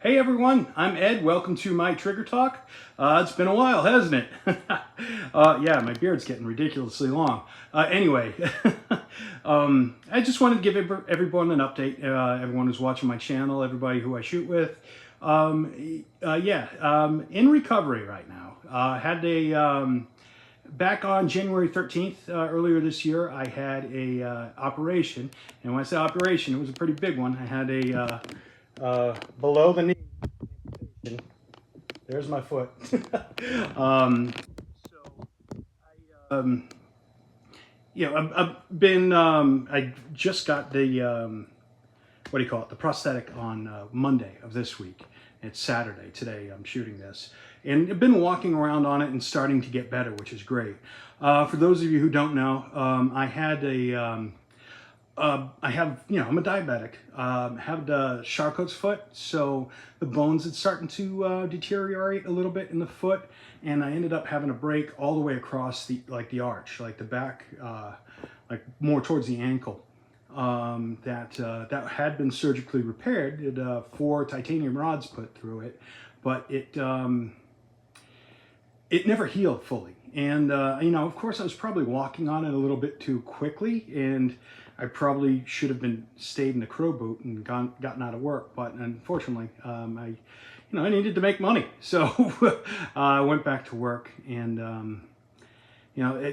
Hey everyone, I'm Ed. Welcome to my Trigger Talk. It's been a while, hasn't it? Yeah, my beard's getting ridiculously long. Anyway, I just wanted to give everyone an update. Everyone who's watching my channel, everybody who I shoot with. In recovery right now. Had a back on January 13th, earlier this year, I had a operation. And when I say operation, it was a pretty big one. I had a below the knee. There's my foot. So I've been, I just got the, what do you call it, the prosthetic on Monday of this week. It's Saturday today. I'm shooting this. And I've been walking around on it and starting to get better, which is great. For those of you who don't know, I had a, I'm a diabetic. Have the Charcot's foot, so the bones had starting to deteriorate a little bit in the foot, and I ended up having a break all the way across the arch, like the back, like more towards the ankle. That had been surgically repaired. It 4 titanium rods put through it, but it never healed fully. And of course, I was probably walking on it a little bit too quickly, and I probably should have stayed in the crow boot and gotten out of work. But unfortunately, I needed to make money, so I went back to work. And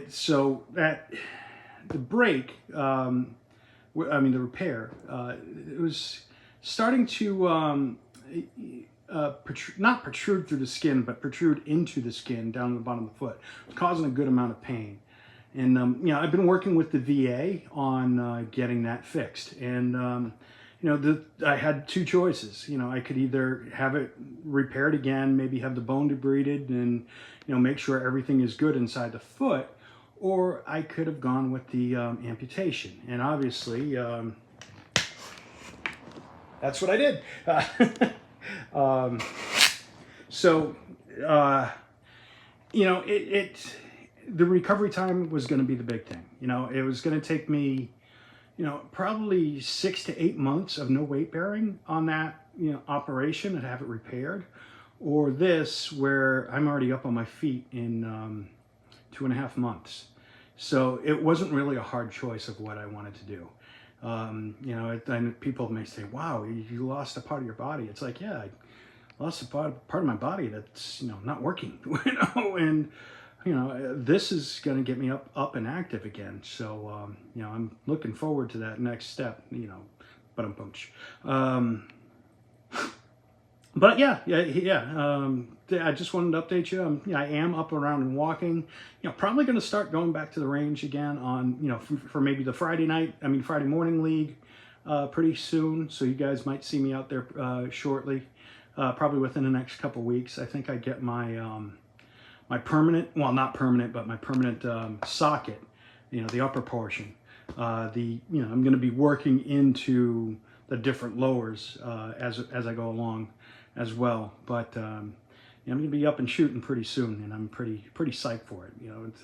so that the break, the repair, it was starting to not protrude through the skin, but protrude into the skin down to the bottom of the foot. It was causing a good amount of pain. And, I've been working with the VA on getting that fixed. And, I had 2 choices. I could either have it repaired again, maybe have the bone debrided and, make sure everything is good inside the foot, or I could have gone with the amputation. And obviously, that's what I did. The recovery time was going to be the big thing. It was going to take me, probably 6 to 8 months of no weight bearing on that, operation and have it repaired, or this where I'm already up on my feet in 2.5 months. So it wasn't really a hard choice of what I wanted to do. And people may say, wow, you lost a part of your body. It's like, yeah, I lost a part of my body that's, not working, and, this is going to get me up and active again. So, I'm looking forward to that next step, but I'm punch. But I just wanted to update you. I am up around and walking. Probably going to start going back to the range again on, for maybe the Friday morning league, pretty soon. So you guys might see me out there shortly, probably within the next couple weeks. I think I get my my permanent, well, not permanent, but my permanent socket, the upper portion. I'm going to be working into the different lowers as I go along as well. But I'm going to be up and shooting pretty soon, and I'm pretty psyched for it. It's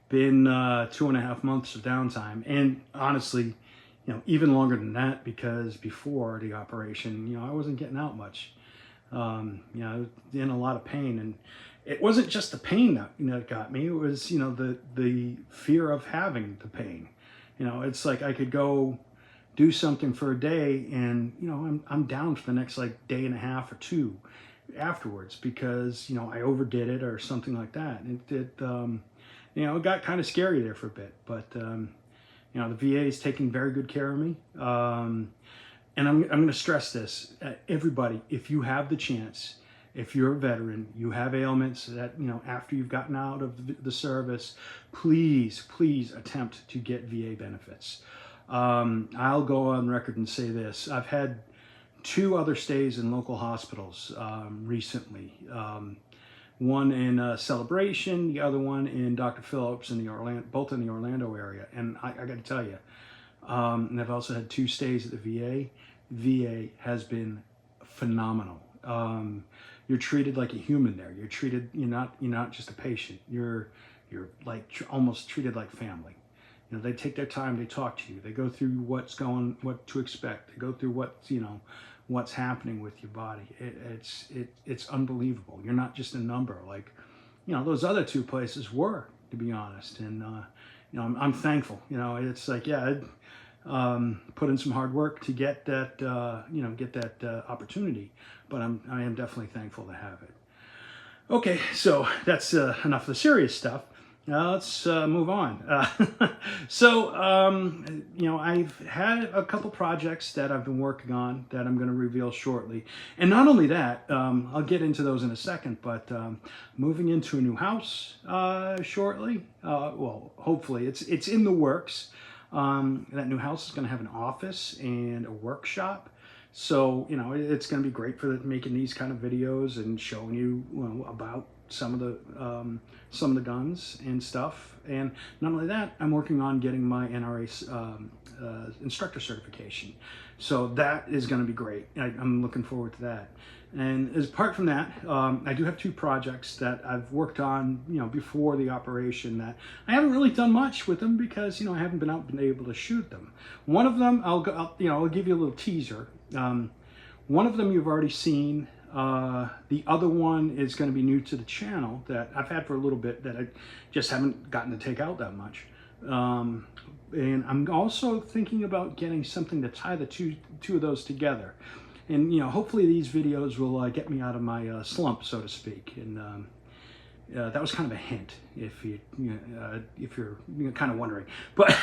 been 2.5 months of downtime, and honestly, even longer than that, because before the operation, I wasn't getting out much. I was in a lot of pain, and it wasn't just the pain that got me. It was, the fear of having the pain. It's like I could go do something for a day, and I'm down for the next day and a half or 2 afterwards because I overdid it or something like that. It got kind of scary there for a bit, but the VA is taking very good care of me. And I'm going to stress this, everybody, if you have the chance, if you're a veteran, you have ailments that, after you've gotten out of the service, please attempt to get VA benefits. I'll go on record and say this. I've had 2 other stays in local hospitals recently. One in Celebration, the other one in Dr. Phillips, both in the Orlando area. And I got to tell you, and I've also had 2 stays at the VA. VA has been phenomenal. You're treated like a human there. You're not just a patient. You're like almost treated like family. They take their time. They talk to you. They go through what to expect. They go through what's happening with your body. It's unbelievable. You're not just a number like, those other two places were, to be honest. And, I'm thankful. It's like, yeah, put in some hard work to get that, get that opportunity. But I am definitely thankful to have it. Okay, so that's enough of the serious stuff. Let's move on. I've had a couple projects that I've been working on that I'm going to reveal shortly. And not only that, I'll get into those in a second, but moving into a new house shortly. Well, hopefully it's in the works. That new house is going to have an office and a workshop. So, it's going to be great for making these kind of videos and showing you, about some of the guns and stuff. And not only that, I'm working on getting my NRA instructor certification. So that is going to be great. I'm looking forward to that. And apart from that, I do have two projects that I've worked on, before the operation that I haven't really done much with them because, I haven't been able to shoot them. One of them, I'll give you a little teaser. One of them you've already seen. The other one is going to be new to the channel that I've had for a little bit that I just haven't gotten to take out that much. And I'm also thinking about getting something to tie the two of those together. And, hopefully these videos will get me out of my slump, so to speak. And that was kind of a hint, if you're kind of wondering. But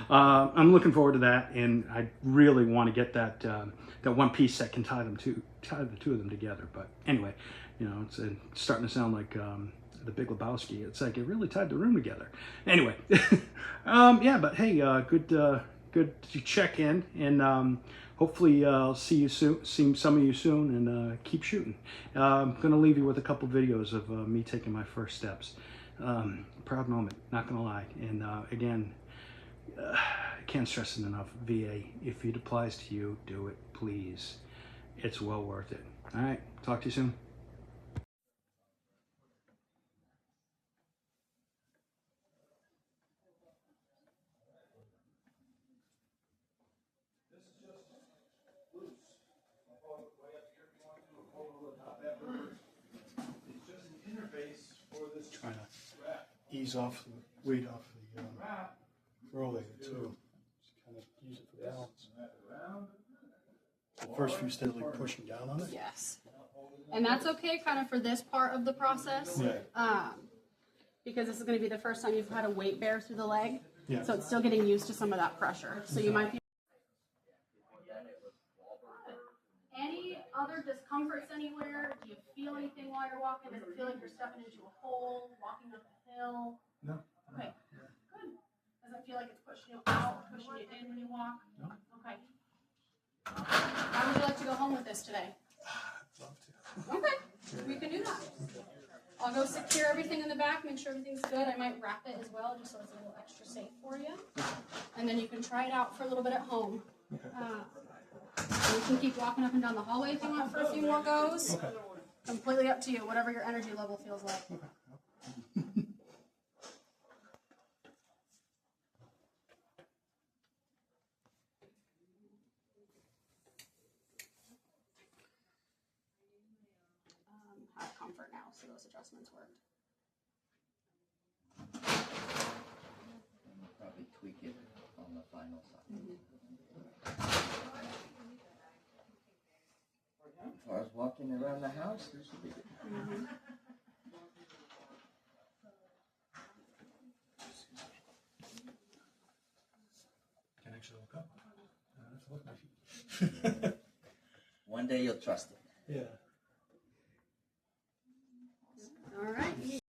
I'm looking forward to that, and I really want to get that one piece that can tie the two of them together. But anyway, it's starting to sound like the Big Lebowski. It's like it really tied the room together. Anyway, yeah. But hey, good to check in, and hopefully I'll see some of you soon, and keep shooting. I'm gonna leave you with a couple videos of me taking my first steps. Proud moment, not gonna lie. And again, I can't stress it enough. VA, if it applies to you, do it, please. It's well worth it. All right, talk to you soon. Trying to ease off the weight off the rolling too. Just kind of use it for balance. The first few steadily pushing down on it. Yes, and that's okay, kind of for this part of the process. Yeah. Because this is going to be the first time you've had a weight bear through the leg. Yeah. So it's still getting used to some of that pressure. So you might be. Any other discomforts anywhere? Do you feel anything while you're walking? Does it feel like you're stepping into a hole, walking up a hill? No. Okay, good. Does it feel like it's pushing you out, pushing you in when you walk? No. Okay. How would you like to go home with this today? I'd love to. Okay, we can do that. I'll go secure everything in the back, make sure everything's good. I might wrap it as well, just so it's a little extra safe for you. And then you can try it out for a little bit at home. You can keep walking up and down the hallway if you want for a few more goes. Okay. Completely up to you, whatever your energy level feels like. Okay. Have comfort now, so those adjustments worked. Probably tweak it on the final side. As far as walking around the house, this should be good. Can actually look up. I have to look my feet. One day you'll trust it. Yeah. All right.